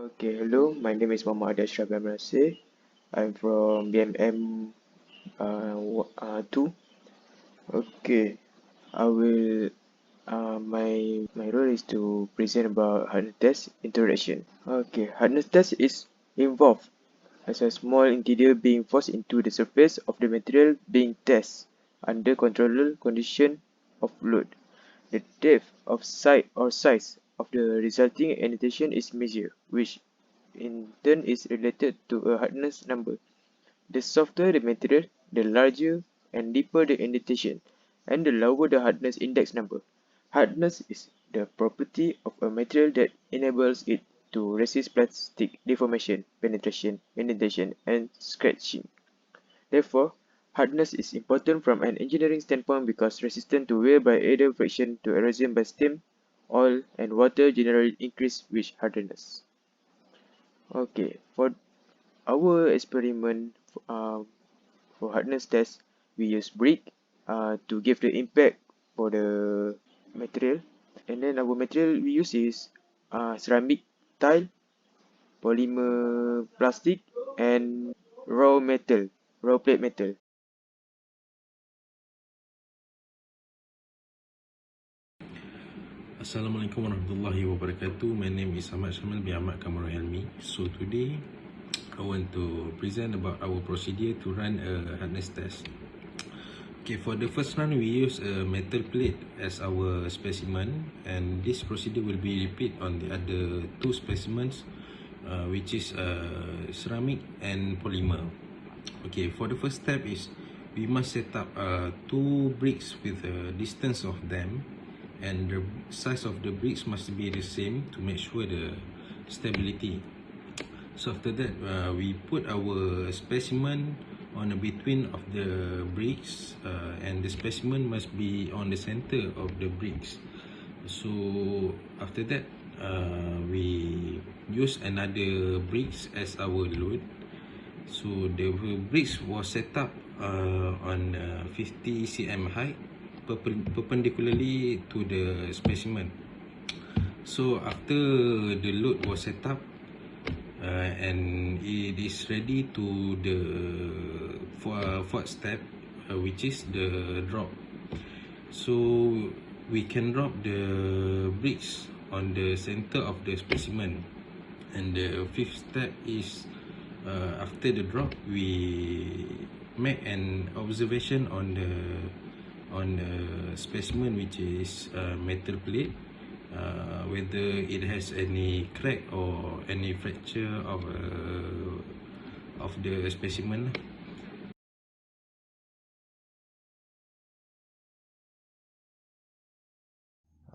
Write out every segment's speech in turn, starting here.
Okay, hello. My name is Muhammad Ashraf Amrase. I'm from BMM 2. Okay, I will. My role is to present about hardness test introduction. Okay, hardness test is involved as a small interior being forced into the surface of the material being tested under controlled condition of load. The depth of sight or size of the resulting indentation is measured, which in turn is related to a hardness number. The softer the material, the larger and deeper the indentation, and the lower the hardness index number. Hardness is the property of a material that enables it to resist plastic deformation, penetration, indentation, and scratching. Therefore, hardness is important from an engineering standpoint because resistance to wear by either friction to erosion by steam, oil, and water generally increase with hardness. Okay, for our experiment for hardness test, we use brick to give the impact for the material. And then our material we use is ceramic tile, polymer plastic, and raw metal, raw plate metal. Assalamualaikum warahmatullahi wabarakatuh. My name is Ahmad Shamil bin Ahmad Kamarul Helmi. So today I want to present about our procedure to run a hardness test. Okay, for the first run we use a metal plate as our specimen, and this procedure will be repeat on the other two specimens, which is ceramic and polymer. Okay, for the first step is we must set up two bricks with a distance of them, and the size of the bricks must be the same to make sure the stability. So after that, we put our specimen on the between of the bricks, and the specimen must be on the center of the bricks. So after that, we use another bricks as our load. So the bricks was set up on 50 cm height perpendicularly to the specimen. So after the load was set up, and it is ready to the fourth step, which is the drop. So we can drop the bricks on the center of the specimen, and the fifth step is after the drop we make an observation on the specimen, which is metal plate, whether it has any crack or any fracture of the specimen.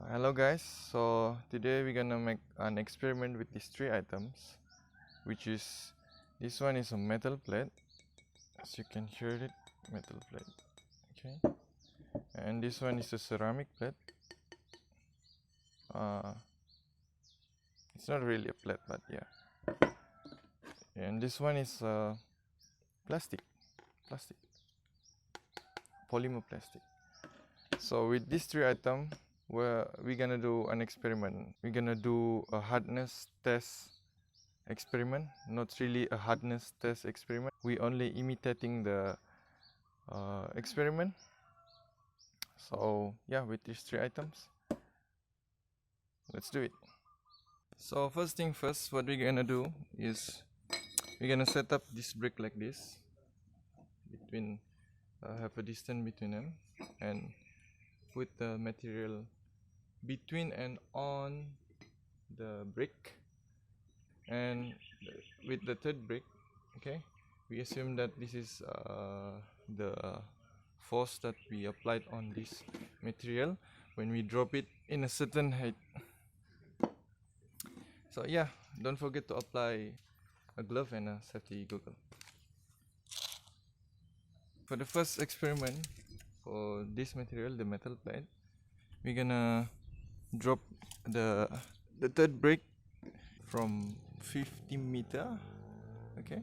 Hello guys, so today we're gonna make an experiment with these three items, which is this one is a metal plate, as you can hear it, metal plate, okay, and this one is a ceramic plate. It's not really a plate, but yeah, and this one is plastic, polymer plastic. So with these three items, we're gonna do an experiment. We're gonna do a hardness test experiment, not really a hardness test experiment. We only imitating the experiment. So yeah, with these three items, let's do it. So first thing first, what we're gonna do is we're gonna set up this brick like this, between have a distance between them, and put the material between and on the brick. And with the third brick, okay, we assume that this is the force that we applied on this material when we drop it in a certain height. So yeah, don't forget to apply a glove and a safety goggle. For the first experiment, for this material, the metal plate, we're gonna drop the third brick from 50 meter, okay.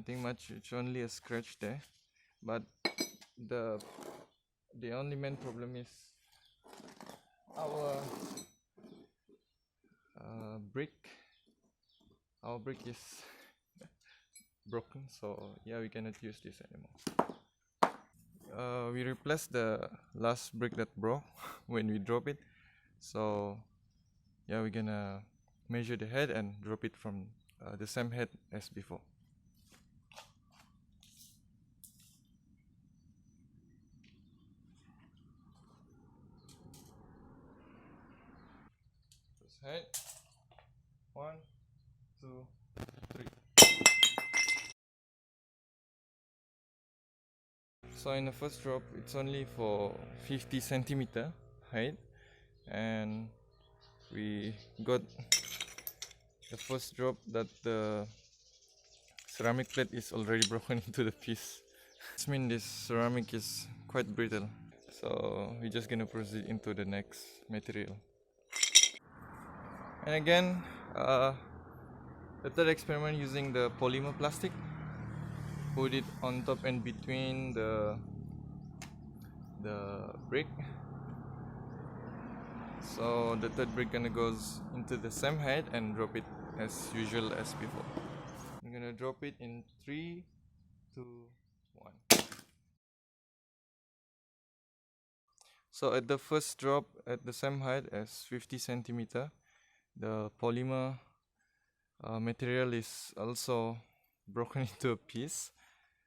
nothing much, it's only a scratch there, but the only main problem is our brick. Our brick is broken, so yeah, we cannot use this anymore. We replaced the last brick that broke when we drop it, so yeah, we're gonna measure the head and drop it from the same head as before. First head, 1, 2, 3. So in the first drop, it's only for 50 centimeter height, and we got the first drop that the ceramic plate is already broken into the piece. This means this ceramic is quite brittle, so we're just gonna proceed into the next material. And again, the third experiment using the polymer plastic. Put it on top and between the brick. So the third brick gonna goes into the same height and drop it as usual as before. I'm gonna drop it in 3, 2, 1. So at the first drop at the same height as 50 centimeter, the polymer material is also broken into a piece.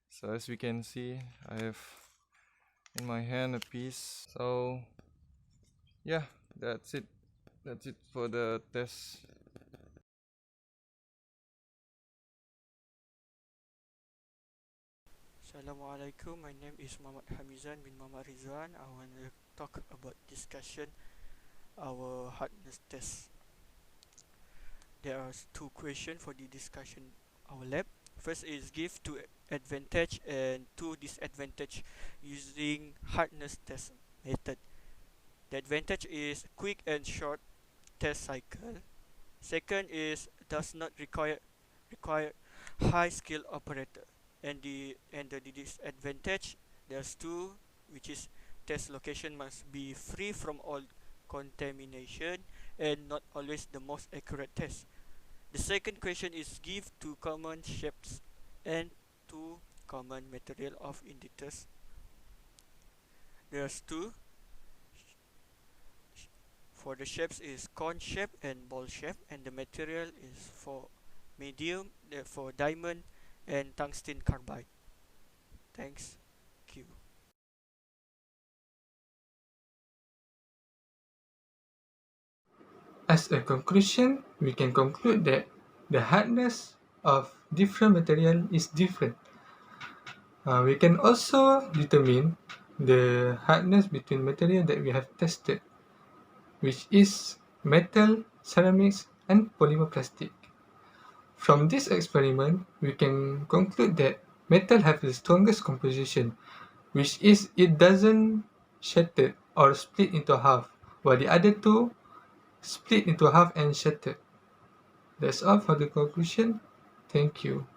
So as we can see, I have in my hand a piece. So yeah, that's it for the test. Assalamualaikum, my name is Muhammad Hamizan bin Muhammad Rizwan. I want to talk about discussion our hardness test. There are two questions for the discussion our lab. First is give two advantage and two disadvantage using hardness test method. The advantage is quick and short test cycle. Second is does not require high skill operator. And the disadvantage, there's two, which is test location must be free from all contamination and not always the most accurate test. The second question is give two common shapes and two common material of indicators. There's two. For the shapes is cone shape and ball shape, and the material is for medium, for diamond and tungsten carbide. Thanks. Q. As a conclusion, we can conclude that the hardness of different material is different. We can also determine the hardness between material that we have tested, which is metal, ceramics, and polymer plastic. From this experiment, we can conclude that metal have the strongest composition, which is it doesn't shatter or split into half, while the other two split into half and shatter. That's all for the conclusion. Thank you.